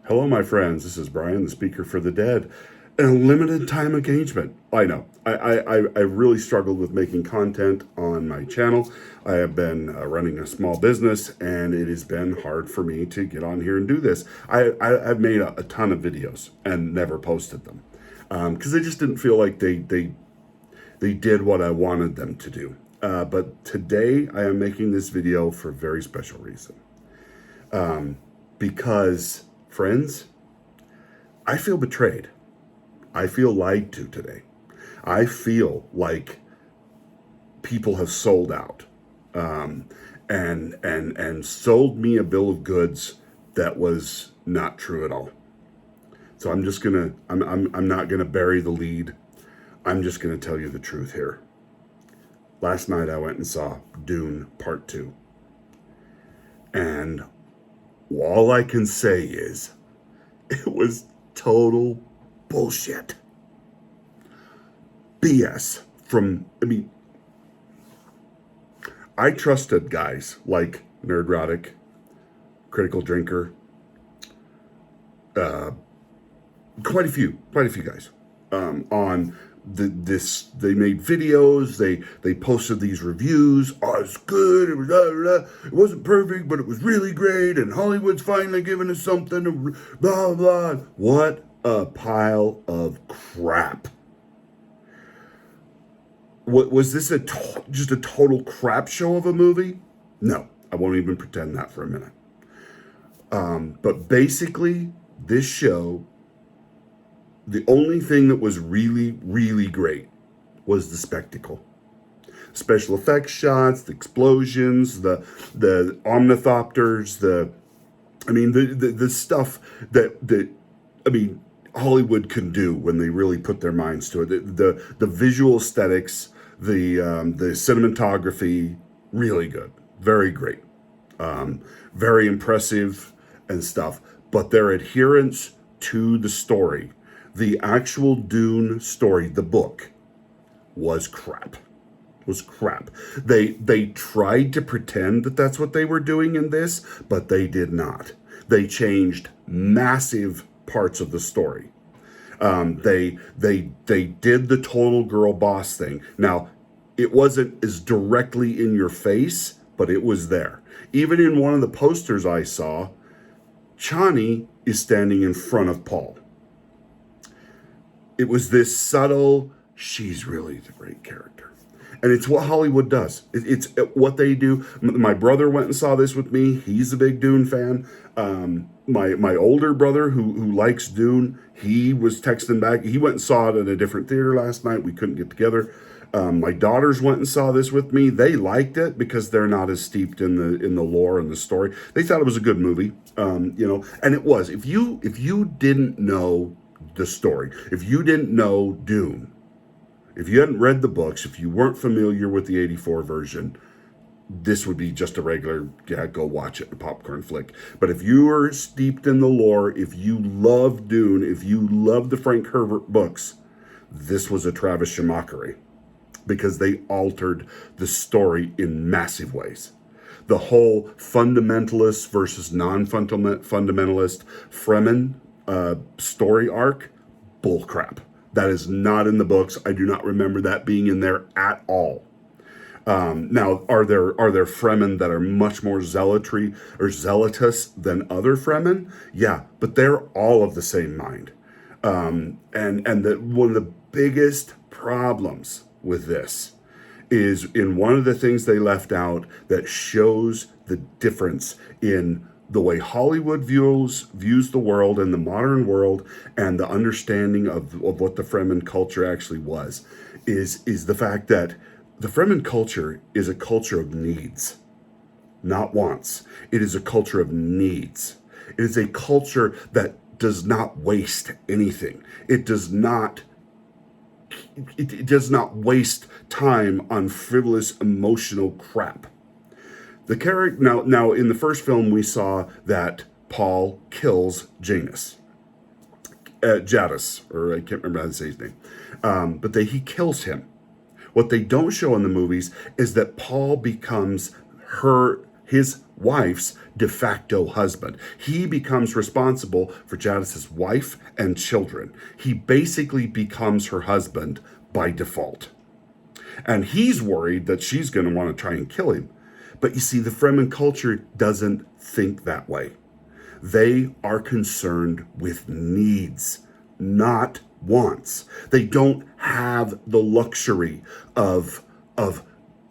Hello, my friends. This is Brian, the speaker for the dead. And a limited time engagement. I know. I really struggled with making content on my channel. I have been running a small business, and it has been hard for me to get on here and do this. I've made a ton of videos and never posted them because I just didn't feel like they did what I wanted them to do. But today I am making this video for a very special reason. Because, friends, I feel betrayed. I feel lied to today. I feel like people have sold out and sold me a bill of goods that was not true at all. So I'm not gonna bury the lead. I'm just gonna tell you the truth here. Last night I went and saw Dune Part 2. And all I can say is it was total bullshit. BS I trusted guys like Nerdrotic, Critical Drinker, quite a few guys on they made videos, they posted these reviews. Oh, it's good, it was blah, blah, blah. It wasn't perfect, but it was really great, and Hollywood's finally giving us something, blah blah. What a pile of crap. What was this, just a total crap show of a movie? No, I won't even pretend that for a minute. But basically, this show, the only thing that was really, really great was the spectacle. Special effects shots, the explosions, the omnithopters, the stuff that Hollywood can do when they really put their minds to it. The visual aesthetics, the cinematography, really good, very great, very impressive and stuff. But their adherence to the story, the actual Dune story, the book, was crap. They tried to pretend that that's what they were doing in this, but they did not. They changed massive parts of the story. They did the total girl boss thing. Now, it wasn't as directly in your face, but it was there. Even in one of the posters I saw, Chani is standing in front of Paul. It was this subtle, she's really the great character. And it's what Hollywood does. It's what they do. My brother went and saw this with me. He's a big Dune fan. My older brother who likes Dune, he was texting back. He went and saw it at a different theater last night. We couldn't get together. My daughters went and saw this with me. They liked it because they're not as steeped in the lore and the story. They thought it was a good movie, and it was. If you didn't know the story, if you didn't know Dune, if you hadn't read the books, if you weren't familiar with the 84 version, this would be just a regular, go watch it, a popcorn flick. But if you are steeped in the lore, if you love Dune, if you love the Frank Herbert books, this was a Travis Schumachery, because they altered the story in massive ways. The whole fundamentalist versus non-fundamentalist Fremen story arc, bullcrap. That is not in the books. I do not remember that being in there at all. Now, are there Fremen that are much more zealotous than other Fremen? Yeah, but they're all of the same mind. And one of the biggest problems with this is in one of the things they left out that shows the difference in the way Hollywood views the world and the modern world, and the understanding of what the Fremen culture actually was, is the fact that the Fremen culture is a culture of needs, not wants. It is a culture of needs. It is a culture that does not waste anything. It does not waste time on frivolous emotional crap. The character now in the first film we saw that Paul kills Janus, Jadis, or I can't remember how to say his name, but he kills him. What they don't show in the movies is that Paul becomes his wife's de facto husband. He becomes responsible for Jadis's wife and children. He basically becomes her husband by default. And he's worried that she's going to want to try and kill him. But you see, the Fremen culture doesn't think that way. They are concerned with needs, not wants. They don't have the luxury of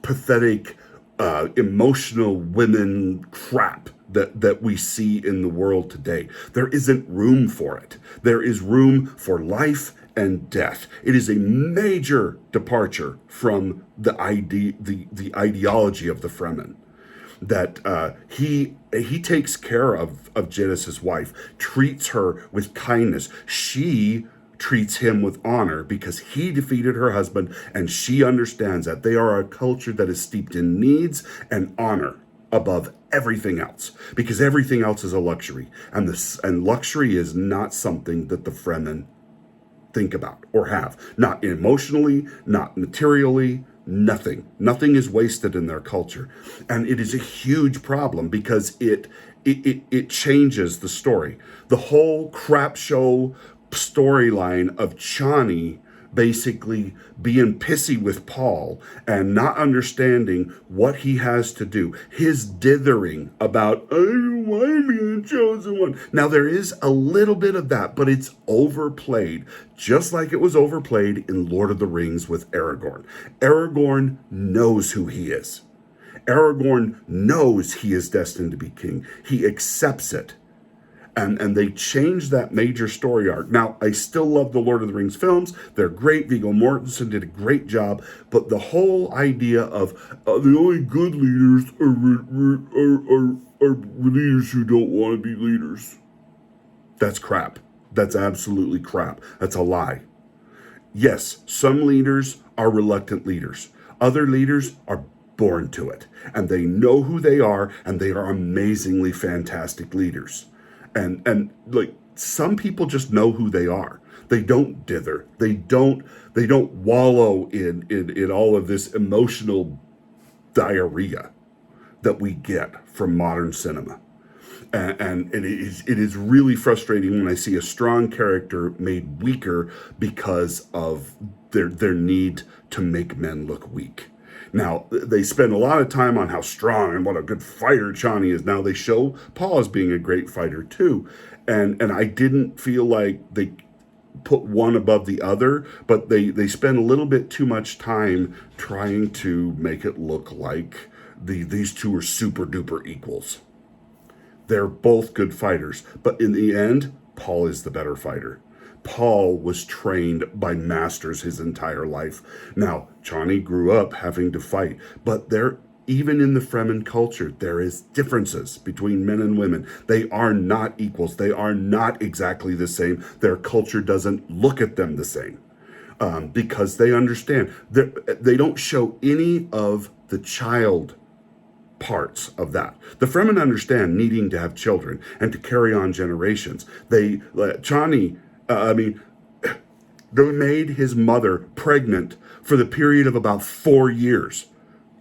pathetic, emotional women crap that we see in the world today. There isn't room for it. There is room for life and death. It is a major departure from the ideology of the Fremen. That he takes care of Jadis's wife, treats her with kindness. She treats him with honor because he defeated her husband, and she understands that they are a culture that is steeped in needs and honor above everything else, because everything else is a luxury, and luxury is not something that the Fremen think about or have. Not emotionally, not materially, nothing. Nothing is wasted in their culture. And it is a huge problem because it changes the story. The whole crap show storyline of Chani basically being pissy with Paul and not understanding what he has to do. His dithering about, I don't want to be the chosen one. Now, there is a little bit of that, but it's overplayed, just like it was overplayed in Lord of the Rings with Aragorn. Aragorn knows who he is. Aragorn knows he is destined to be king. He accepts it. And they changed that major story arc. Now, I still love the Lord of the Rings films. They're great. Viggo Mortensen did a great job. But the whole idea of the only good leaders are leaders who don't want to be leaders. That's crap. That's absolutely crap. That's a lie. Yes, some leaders are reluctant leaders. Other leaders are born to it. And they know who they are, and they are amazingly fantastic leaders. And like, some people just know who they are. They don't dither. They don't wallow in all of this emotional diarrhea that we get from modern cinema. And it is really frustrating when I see a strong character made weaker because of their need to make men look weak. Now, they spend a lot of time on how strong and what a good fighter Chani is. Now, they show Paul as being a great fighter, too. And I didn't feel like they put one above the other, but they spend a little bit too much time trying to make it look like these two are super-duper equals. They're both good fighters, but in the end, Paul is the better fighter. Paul was trained by masters his entire life. Now, Chani grew up having to fight, but even in the Fremen culture, there is differences between men and women. They are not equals. They are not exactly the same. Their culture doesn't look at them the same because they understand. They don't show any of the child parts of that. The Fremen understand needing to have children and to carry on generations. Chani, they made his mother pregnant for the period of about 4 years.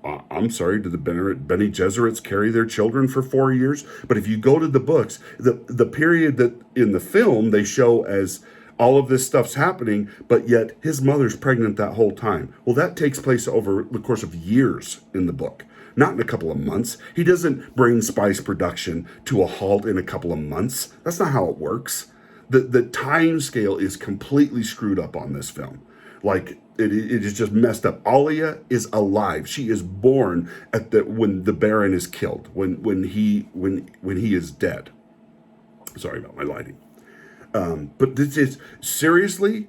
I'm sorry, did the Bene Gesserits carry their children for 4 years? But if you go to the books, the period that in the film they show as all of this stuff's happening, but yet his mother's pregnant that whole time. Well, that takes place over the course of years in the book, not in a couple of months. He doesn't bring spice production to a halt in a couple of months. That's not how it works. The time scale is completely screwed up on this film. Like, it is just messed up. Alia is alive. She is born when the Baron is killed, when he is dead. Sorry about my lighting. But this is seriously,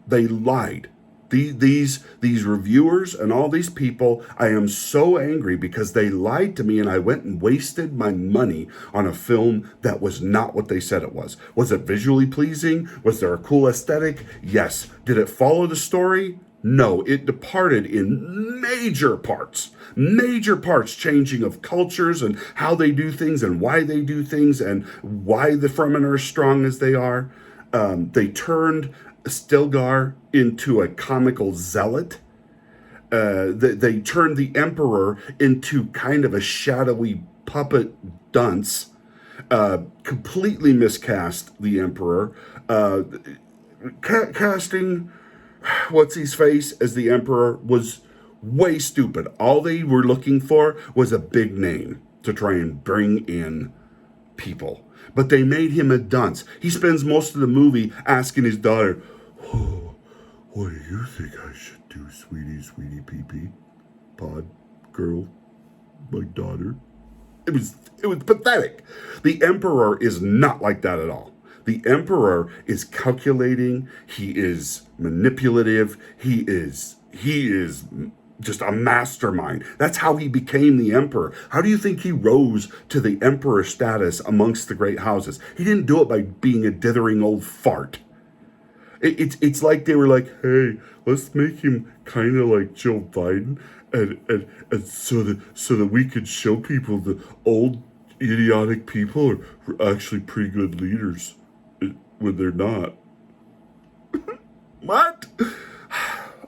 they lied. These reviewers and all these people, I am so angry because they lied to me, and I went and wasted my money on a film that was not what they said it was. Was it visually pleasing? Was there a cool aesthetic? Yes. Did it follow the story? No. It departed in major parts, changing of cultures and how they do things and why they do things and why the Fremen are as strong as they are. They turned Stilgar into a comical zealot. They turned the Emperor into kind of a shadowy puppet dunce, completely miscast the Emperor, casting what's his face as the Emperor was way stupid. All they were looking for was a big name to try and bring in people. But they made him a dunce. He spends most of the movie asking his daughter, "Oh, what do you think I should do, sweetie, sweetie pee-pee? Pod, girl, my daughter?" It was pathetic. The Emperor is not like that at all. The Emperor is calculating, he is manipulative, he is just a mastermind. That's how he became the Emperor. How do you think he rose to the Emperor status amongst the great houses? He didn't do it by being a dithering old fart. It's like they were like, hey, let's make him kind of like Joe Biden, and so that we could show people the old idiotic people are actually pretty good leaders when they're not. What?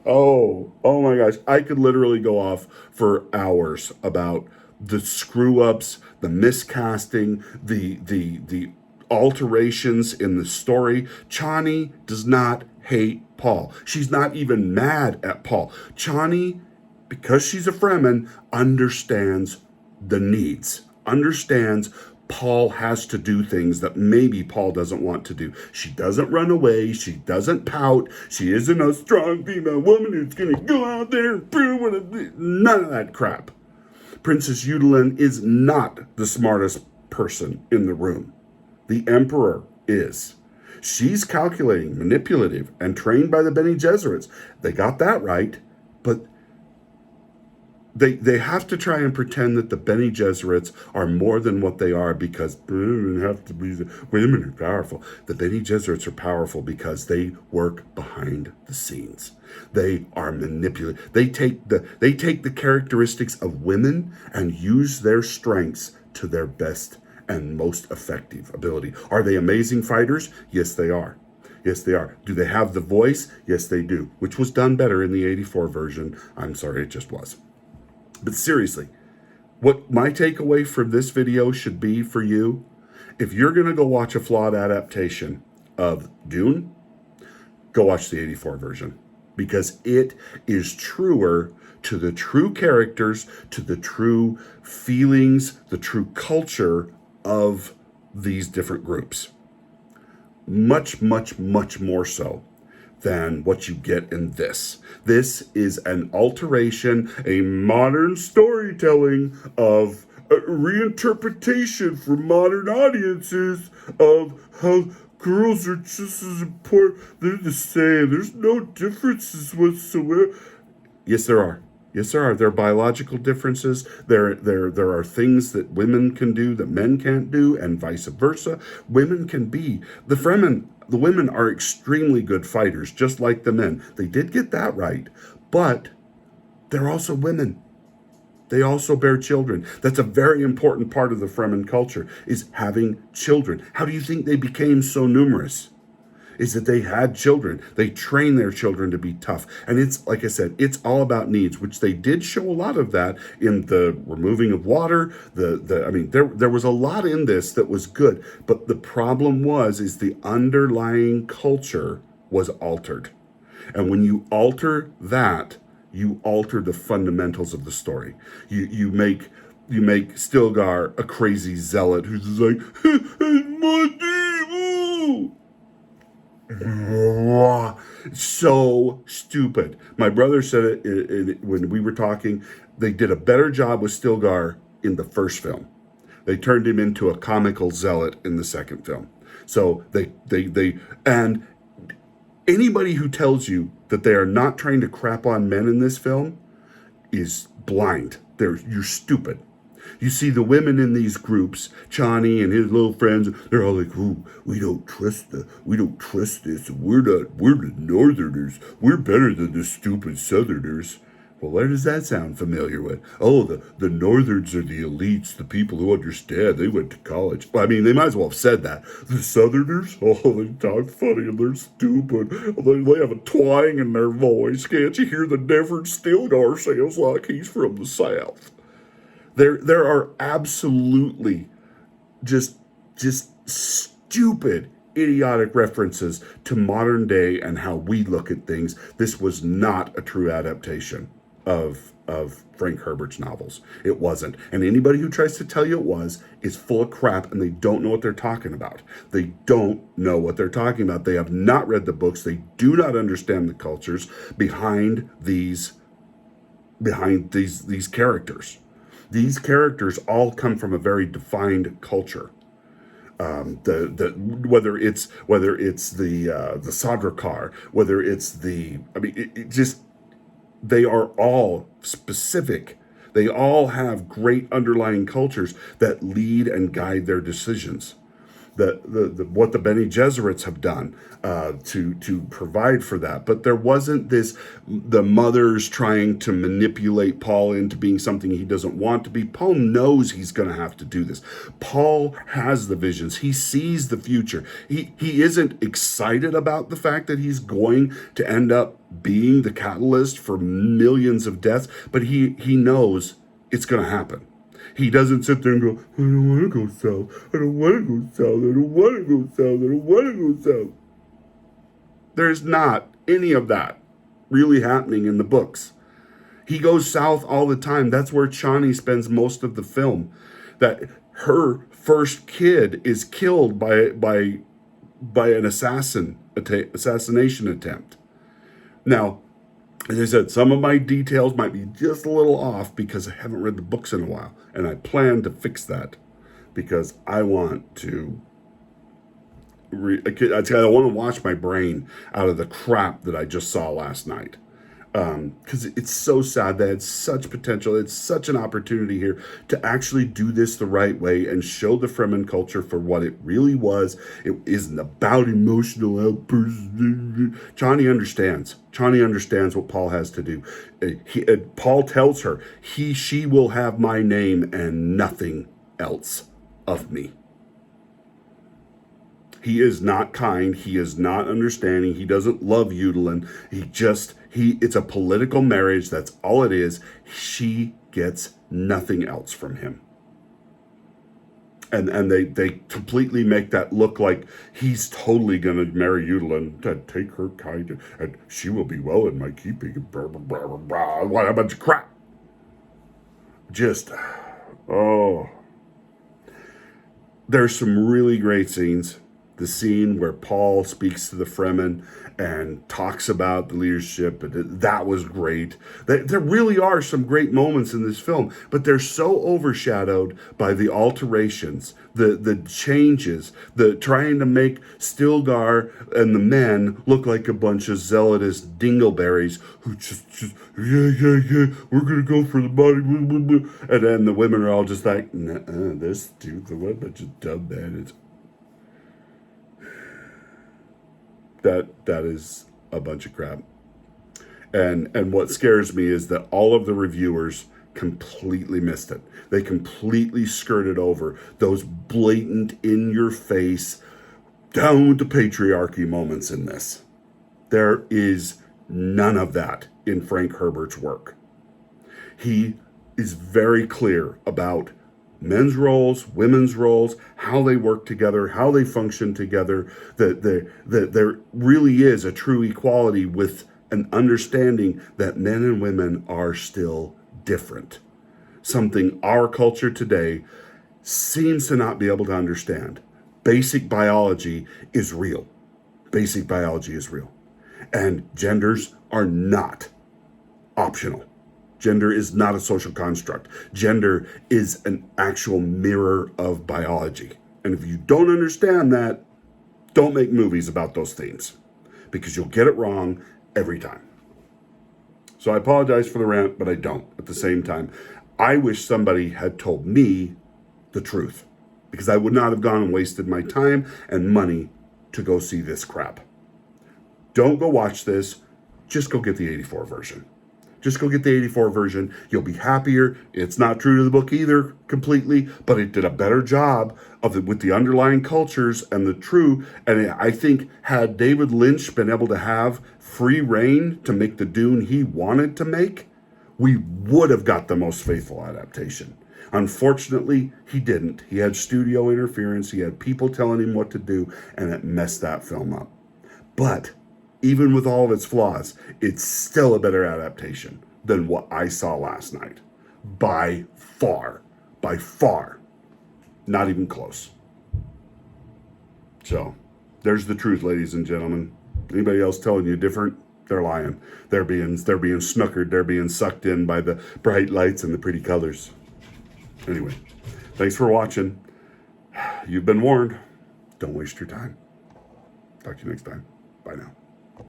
Oh my gosh. I could literally go off for hours about the screw ups, the miscasting, the alterations in the story. Chani does not hate Paul. She's not even mad at Paul. Chani, because she's a Fremen, understands the needs, understands Paul has to do things that maybe Paul doesn't want to do. She doesn't run away. She doesn't pout. She isn't a strong female woman who's going to go out there and prove it. None of that crap. Princess Yudalin is not the smartest person in the room. The Emperor is. She's calculating, manipulative, and trained by the Bene Gesserits. They got that right, but they have to try and pretend that the Bene Gesserits are more than what they are because women have to be, women are powerful. The Bene Gesserits are powerful because they work behind the scenes. They are manipulative. They take the characteristics of women and use their strengths to their best and most effective ability. Are they amazing fighters? Yes, they are. Yes, they are. Do they have the voice? Yes, they do, which was done better in the 84 version. I'm sorry, it just was. But seriously, what my takeaway from this video should be for you, if you're going to go watch a flawed adaptation of Dune, go watch the 84 version because it is truer to the true characters, to the true feelings, the true culture of these different groups. Much, much, much more so than what you get in this. This is an alteration, a modern storytelling of a reinterpretation for modern audiences of how girls are just as important. They're the same. There's no differences whatsoever. Yes, there are. Yes, there are. There are biological differences. There are things that women can do that men can't do, and vice versa. Women can be. The Fremen, the women are extremely good fighters, just like the men. They did get that right. But they're also women. They also bear children. That's a very important part of the Fremen culture, is having children. How do you think they became so numerous? Is that they had children. They trained their children to be tough. And it's, like I said, it's all about needs, which they did show a lot of that in the removing of water. There was a lot in this that was good. But the problem is the underlying culture was altered. And when you alter that, you alter the fundamentals of the story. You make Stilgar a crazy zealot who's just like, so stupid. My brother said it when we were talking. They did a better job with Stilgar in the first film. They turned him into a comical zealot in the second film. So they and anybody who tells you that they are not trying to crap on men in this film is blind. You're stupid. You see the women in these groups, Chani and his little friends, they're all like, "Ooh, we don't trust this. We're the Northerners. We're better than the stupid Southerners." Well, where does that sound familiar with? Oh, the Northerns are the elites, the people who understand. They went to college. Well, I mean, they might as well have said that. The Southerners, oh, they talk funny and they're stupid. They have a twang in their voice. Can't you hear the difference? Stilgar sounds like he's from the South. There are absolutely just just stupid, idiotic references to modern day and how we look at things. This was not a true adaptation of Frank Herbert's novels. It wasn't. And anybody who tries to tell you it was is full of crap, and they don't know what they're talking about. They don't know what they're talking about. They have not read the books. They do not understand the cultures behind these characters. These characters all come from a very defined culture. The whether it's the Sadrakar, whether it's it just, they are all specific. They all have great underlying cultures that lead and guide their decisions. What the Bene Gesserits have done to provide for that. But there wasn't the mothers trying to manipulate Paul into being something he doesn't want to be. Paul knows he's going to have to do this. Paul has the visions. He sees the future. He isn't excited about the fact that he's going to end up being the catalyst for millions of deaths, but he knows it's going to happen. He doesn't sit there and go, I don't want to go south. I don't want to go south. I don't want to go south. I don't want to go south. There's not any of that really happening in the books. He goes south all the time. That's where Chani spends most of the film. That her first kid is killed by an assassination attempt. Now, as I said, some of my details might be just a little off because I haven't read the books in a while. And I plan to fix that because I want to I want to wash my brain out of the crap that I just saw last night. Because it's so sad. They had such potential. It's such an opportunity here to actually do this the right way and show the Fremen culture for what it really was. It isn't about emotional outbursts. Chani understands. Chani understands what Paul has to do. Paul tells her, she will have my name and nothing else of me. He is not kind. He is not understanding. He doesn't love Eudolin. It's a political marriage. That's all it is. She gets nothing else from him. And they completely make that look like he's totally going to marry Eudolin, to take her kind, and she will be well in my keeping. Blah, blah, blah, blah, blah. What a bunch of crap. There's some really great scenes. The scene where Paul speaks to the Fremen and talks about the leadership, that was great. There really are some great moments in this film, but they're so overshadowed by the alterations, the changes, the trying to make Stilgar and the men look like a bunch of zealotous dingleberries who just yeah, we're gonna go for the body, and then the women are all just like, this dude's a bunch of dumb men. That is a bunch of crap. And what scares me is that all of the reviewers completely missed it. They completely skirted over those blatant, in-your-face, down with the patriarchy moments in this. There is none of that in Frank Herbert's work. He is very clear about men's roles, women's roles, how they work together, how they function together, that there really is a true equality with an understanding that men and women are still different. Something our culture today seems to not be able to understand. Basic biology is real. Basic biology is real. And genders are not optional. Gender is not a social construct. Gender is an actual mirror of biology. And if you don't understand that, don't make movies about those themes, because you'll get it wrong every time. So I apologize for the rant, but I don't. At the same time, I wish somebody had told me the truth, because I would not have gone and wasted my time and money to go see this crap. Don't go watch this. Just go get the 84 version. Just go get the 84 version. You'll be happier. It's not true to the book either completely, but it did a better job with the underlying cultures and the true. And I think had David Lynch been able to have free reign to make the Dune he wanted to make, we would have got the most faithful adaptation. Unfortunately, he didn't. He had studio interference, he had people telling him what to do, and it messed that film up. But even with all of its flaws, it's still a better adaptation than what I saw last night. By far. By far. Not even close. So, there's the truth, ladies and gentlemen. Anybody else telling you different? They're lying. They're being snookered. They're being sucked in by the bright lights and the pretty colors. Anyway, thanks for watching. You've been warned. Don't waste your time. Talk to you next time. Bye now.